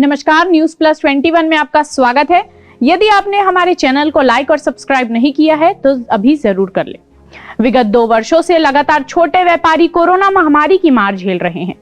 नमस्कार, news plus 21 में आपका स्वागत है। यदि आपने हमारे चैनल को लाइक और सब्सक्राइब नहीं किया है तो अभी जरूर कर लें। विगत 2 वर्षों से लगातार छोटे व्यापारी कोरोना महामारी की मार झेल रहे हैं।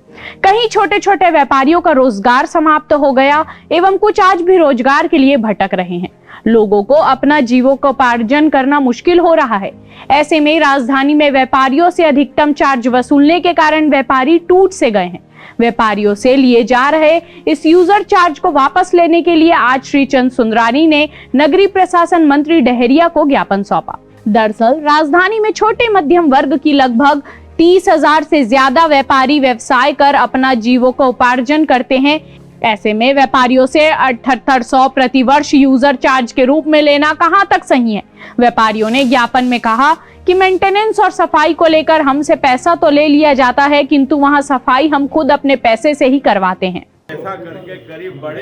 कहीं छोटे छोटे व्यापारियों का रोजगार समाप्त हो गया एवं कुछ आज भी रोजगार के लिए भटक रहे हैं। लोगों को अपना जीविकोपार्जन करना मुश्किल हो रहा है। ऐसे में राजधानी में व्यापारियों से अधिकतम चार्ज वसूलने के कारण व्यापारी टूट से गए हैं। व्यापारियों से लिए जा रहे इस यूजर चार्ज को वापस लेने के लिए आज श्री चंद सुंदरानी ने नगरीय प्रशासन मंत्री डहेरिया को ज्ञापन सौंपा। दरअसल राजधानी में छोटे मध्यम वर्ग की लगभग 30,000 से ज्यादा व्यापारी व्यवसाय कर अपना जीविकोपार्जन करते हैं। ऐसे में व्यापारियों से 7800 प्रति वर्ष यूजर चार्ज के रूप में लेना कहां तक सही है। व्यापारियों ने ज्ञापन में कहा कि मेंटेनेंस और सफाई को लेकर हमसे पैसा तो ले लिया जाता है, किंतु वहां सफाई हम खुद अपने पैसे से ही करवाते हैं। ऐसा करके करीब बड़े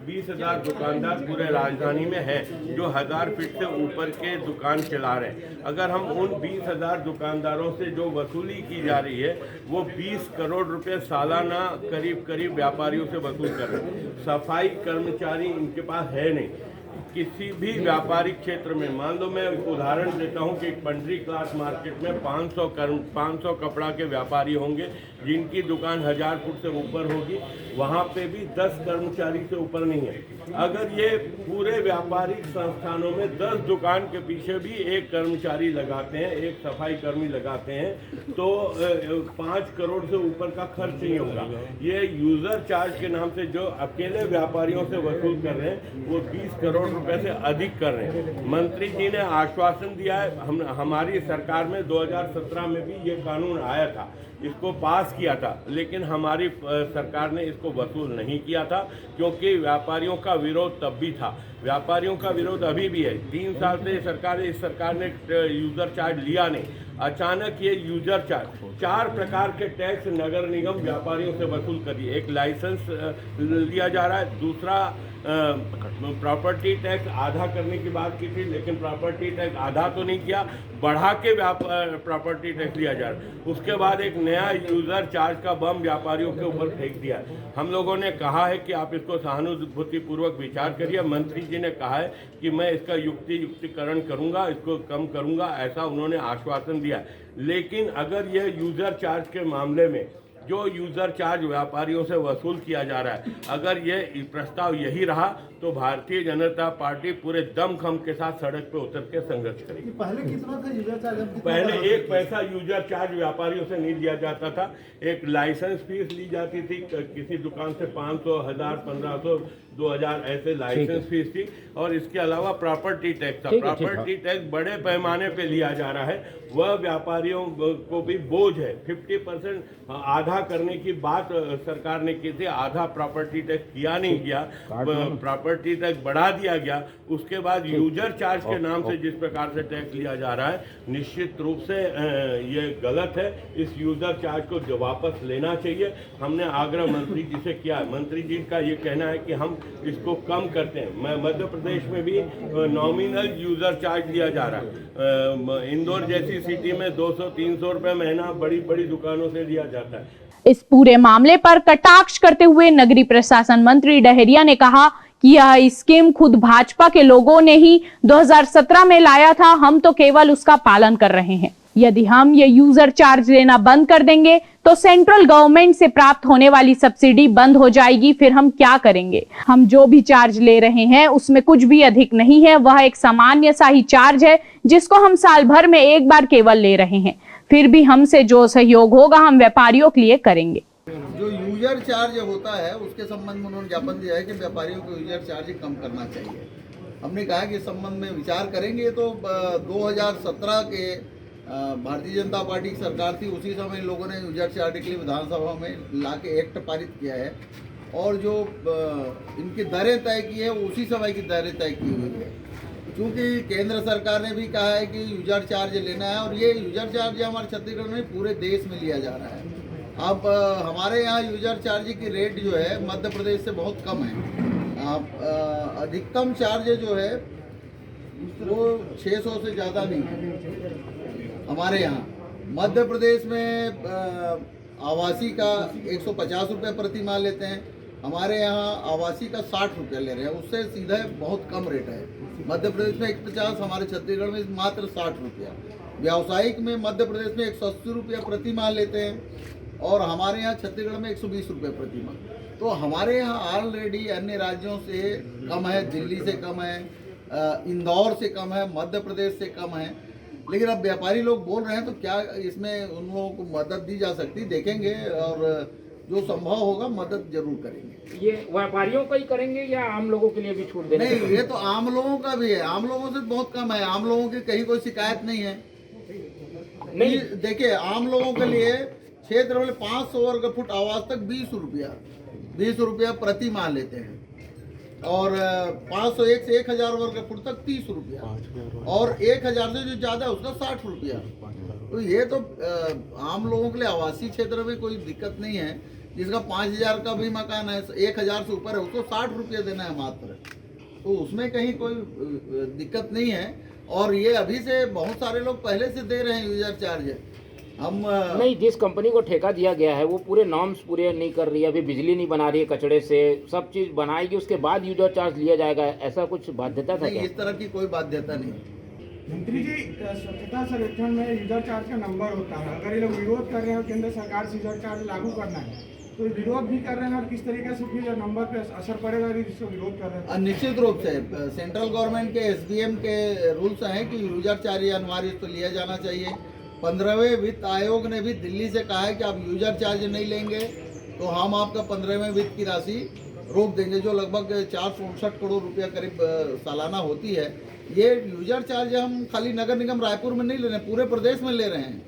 20,000 दुकानदार पूरे राजधानी में हैं जो 1000 फीट से ऊपर के दुकान चला रहे हैं। अगर हम उन 20,000 दुकानदारों से जो वसूली की जा रही है वो 20 करोड़ रुपए सालाना करीब व्यापारियों से वसूल कर रहे हैं। सफाई कर्मचारी इनके पास है नहीं। किसी भी व्यापारिक क्षेत्र में, मान लो मैं उदाहरण देता हूं कि पंडरी क्लास मार्केट में 500 कपड़ा के व्यापारी होंगे जिनकी दुकान 1000 फुट से ऊपर होगी, वहां पे भी 10 कर्मचारी से ऊपर नहीं है। अगर ये पूरे व्यापारिक संस्थानों में 10 दुकान के पीछे भी एक कर्मचारी लगाते हैं, एक सफाई कर्मी लगाते हैं, तो 5 करोड़ से ऊपर का खर्च नहीं होगा। ये यूजर चार्ज के नाम से जो अकेले व्यापारियों से वसूल कर रहे हैं वो 20 करोड़ रुपए से अधिक कर रहे हैं। मंत्री जी ने आश्वासन दिया है, हमारी सरकार में 2017 में भी ये कानून आया था, इसको पास किया था, लेकिन हमारी सरकार ने इसको वसूल नहीं किया था क्योंकि व्यापारियों का विरोध तब भी था। व्यापारियों का विरोध अभी भी है। 3 साल से इस सरकार ने यूजर चार्ज लिया नहीं। अचानक ये यूजर चार्ज 4 प्रकार के टैक्स नगर निगम व्यापारियों से वसूल करिए। एक लाइसेंस लिया जा रहा है, दूसरा प्रॉपर्टी टैक्स आधा करने की बात की थी, लेकिन प्रॉपर्टी टैक्स आधा तो नहीं किया, बढ़ा के प्रॉपर्टी टैक्स लिया जा रहा है। उसके बाद एक नया यूजर चार्ज का बम व्यापारियों के ऊपर फेंक दिया। हम लोगों ने कहा है कि आप इसको सहानुभूतिपूर्वक विचार करिए। मंत्री जी ने कहा है कि मैं इसका युक्तिकरण करूंगा, इसको कम करूंगा, ऐसा उन्होंने आश्वासन दिया। लेकिन अगर यह यूजर चार्ज के मामले में जो यूजर चार्ज व्यापारियों से वसूल किया जा रहा है, अगर ये प्रस्ताव यही रहा तो भारतीय जनता पार्टी पूरे दमखम के साथ सड़क पे उतर के संघर्ष करेगी। पहले कितना था यूजर चार्ज? पहले 1 पैसा यूजर चार्ज व्यापारियों से नहीं लिया जाता था। एक लाइसेंस फीस ली जाती थी, किसी दुकान से 500, 1000, 1500, 2000 ऐसे लाइसेंस फीस थी, और इसके अलावा प्रॉपर्टी टैक्स था। प्रॉपर्टी टैक्स बड़े पैमाने पे लिया जा रहा है, वह व्यापारियों को भी बोझ है। 50% आधा करने की बात सरकार ने की थी, आधा प्रॉपर्टी टैक्स किया नहीं गया, प्रॉपर्टी टैक्स बढ़ा दिया गया। उसके बाद यूजर चार्ज के नाम से जिस प्रकार से टैक्स लिया जा रहा है, निश्चित रूप से ये गलत है। इस यूजर चार्ज को वापस लेना चाहिए। हमने आग्रह मंत्री जी से किया। मंत्री जी का ये कहना है कि हम इसको कम करते हैं। मध्य प्रदेश में भी नॉमिनल यूजर चार्ज लिया जा रहा है। इंदौर जैसी सिटी में 200-300 रुपए महीना बड़ी दुकानों से लिया जाता है। इस पूरे मामले पर कटाक्ष करते हुए नगरीय प्रशासन मंत्री डहेरिया ने कहा कि यह स्कीम खुद भाजपा के लोगों ने ही 2017 में लाया था, हम तो केवल उसका पालन कर रहे हैं। यदि हम ये यूजर चार्ज लेना बंद कर देंगे तो सेंट्रल गवर्नमेंट से प्राप्त होने वाली सब्सिडी बंद हो जाएगी, फिर हम क्या करेंगे। हम जो भी चार्ज ले रहे हैं उसमें कुछ भी अधिक नहीं है, वह एक सामान्य सा ही चार्ज है जिसको हम साल भर में एक बार केवल ले रहे हैं। फिर भी हमसे जो सहयोग होगा हम व्यापारियों के लिए करेंगे। जो यूजर चार्ज होता है उसके संबंध में उन्होंने ज्ञापन दिया है कि व्यापारियों को यूजर चार्ज कम करना चाहिए। हमने कहा कि इस संबंध में विचार करेंगे। तो 2017 के भारतीय जनता पार्टी की सरकार थी, उसी समय इन लोगों ने यूजर चार्ज के लिए विधानसभा में ला के एक्ट पारित किया है, और जो इनकी दरें तय की है वो उसी समय की दरें तय की हुई है। क्योंकि केंद्र सरकार ने भी कहा है कि यूजर चार्ज लेना है, और ये यूजर चार्ज हमारे छत्तीसगढ़ में पूरे देश में लिया जा रहा है। अब हमारे यहाँ यूजर चार्ज की रेट जो है मध्य प्रदेश से बहुत कम है। अधिकतम चार्ज जो है वो 600 से ज़्यादा नहीं है हमारे यहाँ। मध्य प्रदेश में आवासी का 150 रुपये प्रति माह लेते हैं, हमारे यहाँ आवासी का 60 रुपया ले रहे हैं, उससे सीधा बहुत कम रेट है। मध्य प्रदेश में 150, हमारे छत्तीसगढ़ में मात्र 60 रुपया। व्यावसायिक में मध्य प्रदेश में 180 रुपया प्रति माह लेते हैं और हमारे यहाँ छत्तीसगढ़ में 120 रुपये प्रति माह। तो हमारे यहाँ ऑलरेडी अन्य राज्यों से कम है, दिल्ली से कम है, इंदौर से कम है, मध्य प्रदेश से कम है। लेकिन अब व्यापारी लोग बोल रहे हैं तो क्या इसमें उन लोगों को मदद दी जा सकती, देखेंगे और जो संभव होगा मदद जरूर करेंगे। ये व्यापारियों का ही करेंगे या आम लोगों के लिए भी छूट देंगे? नहीं, ये तो आम लोगों का भी है, आम लोगों से बहुत कम है, आम लोगों की कहीं कोई शिकायत नहीं है। नहीं, देखिए आम लोगों के लिए क्षेत्र में 500 वर्ग फुट आवास तक 20 रुपया प्रति माह लेते हैं और 501 से 1000 वर्ग फुट तक 30 रुपया और 1000 से जो ज्यादा है उसका 60 रुपया। तो ये तो आम लोगों के लिए आवासीय क्षेत्र में कोई दिक्कत नहीं है। जिसका 5000 का भी मकान है, 1000 से ऊपर है, उसको 60 रुपये देना है मात्र, तो उसमें कहीं कोई दिक्कत नहीं है। और ये अभी से बहुत सारे लोग पहले से दे रहे हैं यूजर चार्ज। हम नहीं, जिस कंपनी को ठेका दिया गया है वो पूरे नॉर्म्स पूरे नहीं कर रही है, अभी बिजली नहीं बना रही है, कचड़े से सब चीज बनाएगी, उसके बाद यूजर चार्ज लिया जाएगा, ऐसा कुछ बाध्यता था नहीं, क्या? इस तरह की कोई बाध्यता नहीं। मंत्री जी, स्वच्छता सर्वेक्षण में यूजर चार्ज का नंबर होता है, अगर ये लोग विरोध कर रहे हैं केंद्र सरकार से यूजर चार्ज लागू करना है तो विरोध भी कर रहे हैं और किस तरीके से फिर नंबर पे असर पड़ेगा जिसको विरोध कर रहे हैं? निश्चित रूप से सेंट्रल गवर्नमेंट के SBM के रूल्स हैं कि यूजर चार्ज अनिवार्य तो लिया जाना चाहिए। 15वें वित्त आयोग ने भी दिल्ली से कहा है कि आप यूजर चार्ज नहीं लेंगे तो हम आपका 15वें वित्त की राशि रोक देंगे, जो लगभग 469 करोड़ रुपया करीब सालाना होती है। ये यूजर चार्ज हम खाली नगर निगम रायपुर में नहीं ले रहे हैं, पूरे प्रदेश में ले रहे हैं।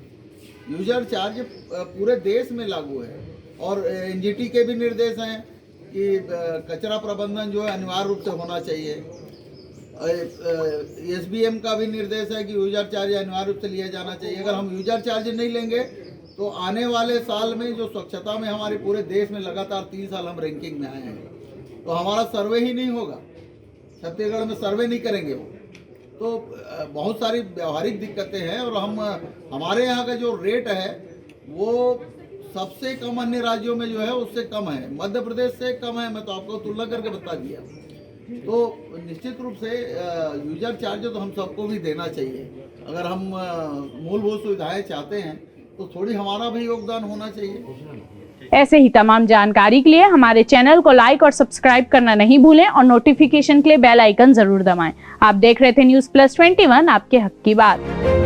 यूजर चार्ज पूरे देश में लागू है और NGT के भी निर्देश हैं कि कचरा प्रबंधन जो है अनिवार्य रूप से होना चाहिए। SBM का भी निर्देश है कि यूजर चार्ज अनिवार्य रूप से लिया जाना चाहिए। अगर हम यूजर चार्ज नहीं लेंगे तो आने वाले साल में जो स्वच्छता में हमारे पूरे देश में लगातार 3 साल हम रैंकिंग में आए हैं, तो हमारा सर्वे ही नहीं होगा, छत्तीसगढ़ में सर्वे नहीं करेंगे वो। तो बहुत सारी व्यवहारिक दिक्कतें हैं और हमारे यहाँ का जो रेट है वो सबसे कम अन्य राज्यों में जो है उससे कम है, मध्य प्रदेश से कम है। मैं तो आपको तुलना करके बता दिया। तो निश्चित रूप से यूजर चार्ज तो हम सबको भी देना चाहिए। अगर हम मूलभूत सुविधाएं चाहते हैं तो थोड़ी हमारा भी योगदान होना चाहिए। ऐसे ही तमाम जानकारी के लिए हमारे चैनल को लाइक और सब्सक्राइब करना नहीं भूलें और नोटिफिकेशन के लिए बेल आइकन जरूर दबाएं। आप देख रहे थे न्यूज़ प्लस 21, आपके हक की बात।